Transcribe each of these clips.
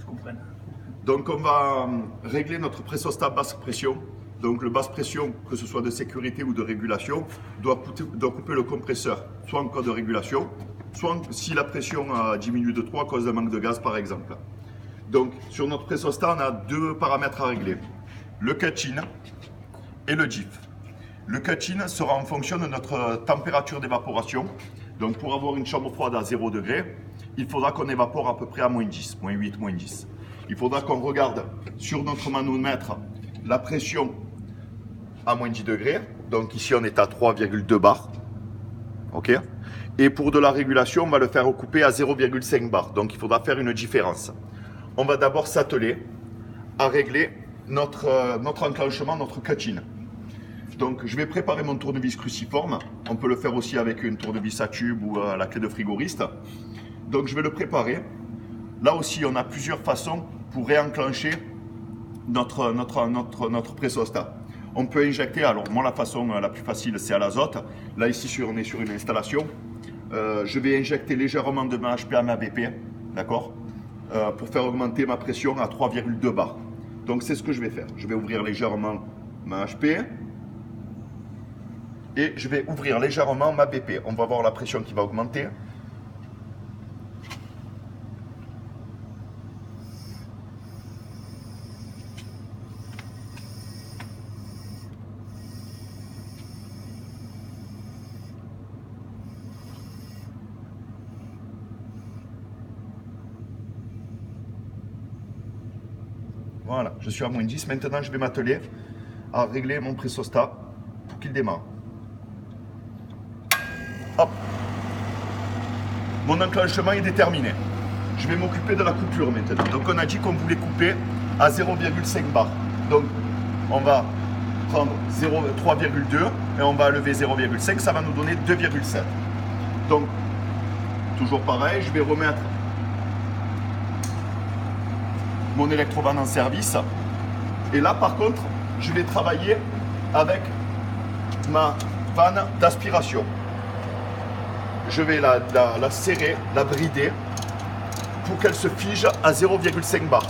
je comprenne. Donc on va régler notre pressostat basse pression. Donc le basse pression, que ce soit de sécurité ou de régulation, doit couper le compresseur, soit en cas de régulation, soit si la pression diminue de 3 à cause d'un manque de gaz par exemple. Donc sur notre pressostat, on a deux paramètres à régler, le cut-in et le diff. Le cut-in sera en fonction de notre température d'évaporation. Donc pour avoir une chambre froide à 0 degré, il faudra qu'on évapore à peu près à moins 10, moins 8, moins 10. Il faudra qu'on regarde sur notre manomètre la pression à moins 10 degrés. Donc ici on est à 3,2 bars. Ok. Et pour de la régulation, on va le faire couper à 0,5 bars. Donc il faudra faire une différence. On va d'abord s'atteler à régler notre enclenchement, notre cut-in. Donc je vais préparer mon tournevis cruciforme. On peut le faire aussi avec une tournevis à tube ou à la clé de frigoriste. Donc je vais le préparer. Là aussi, on a plusieurs façons pour réenclencher notre pressostat. On peut injecter, alors moi la façon la plus facile c'est à l'azote. Là ici on est sur une installation. Je vais injecter légèrement de ma HP à ma BP, d'accord, pour faire augmenter ma pression à 3,2 bars. Donc c'est ce que je vais faire. Je vais ouvrir légèrement ma HP et je vais ouvrir légèrement ma BP. On va voir la pression qui va augmenter. Voilà, je suis à moins 10. Maintenant, je vais m'atteler à régler mon pressostat pour qu'il démarre. Hop. Mon enclenchement est déterminé. Je vais m'occuper de la coupure maintenant. Donc, on a dit qu'on voulait couper à 0,5 bar. Donc, on va prendre 3,2 et on va lever 0,5. Ça va nous donner 2,7. Donc, toujours pareil, je vais remettre mon électrovan en service. Et là, par contre, je vais travailler avec ma vanne d'aspiration. Je vais la serrer, la brider pour qu'elle se fige à 0,5 bar.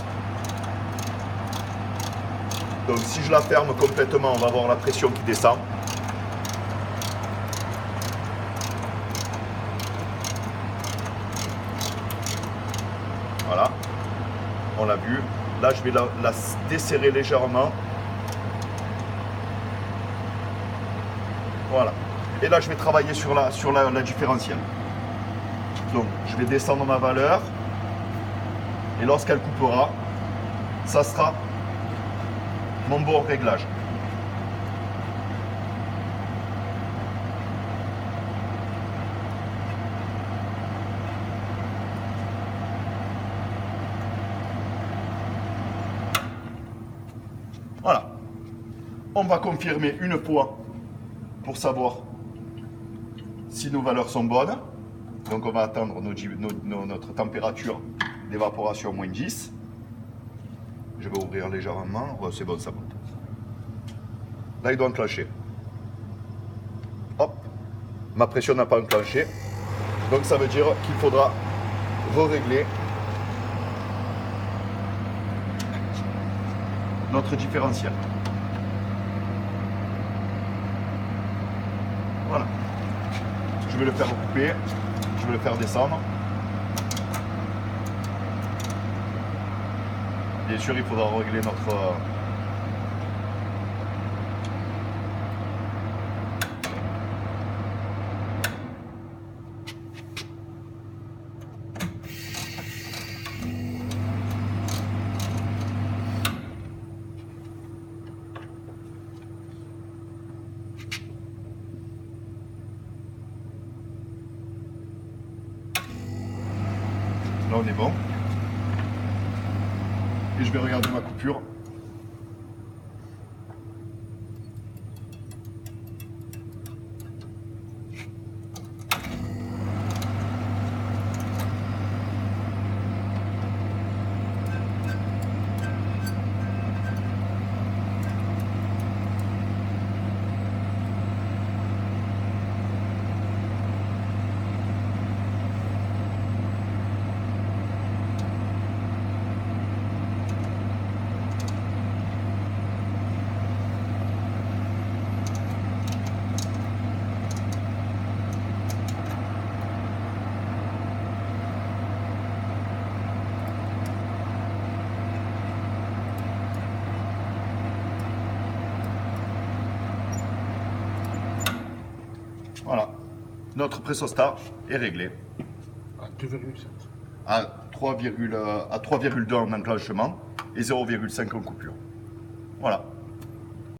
Donc si je la ferme complètement, on va avoir la pression qui descend. Voilà. On l'a vu. Là, je vais la desserrer légèrement. Voilà. Et là, je vais travailler sur la différentielle. Donc, je vais descendre ma valeur. Et lorsqu'elle coupera, ça sera mon bon réglage. Voilà. On va confirmer une fois pour savoir si nos valeurs sont bonnes. Donc on va attendre notre température d'évaporation moins 10. Je vais ouvrir légèrement. Ouais, c'est bon, ça monte. Là, il doit enclencher. Hop. Ma pression n'a pas enclenché. Donc ça veut dire qu'il faudra régler notre différentiel. Voilà. Je vais le faire couper, je vais le faire descendre. Bien sûr, il faudra régler notre... Là, on est bon. Et je vais regarder ma coupure. Voilà. Notre pressostat est réglé À 2,7. à 3,2 en enclenchement et 0,5 en coupure. Voilà.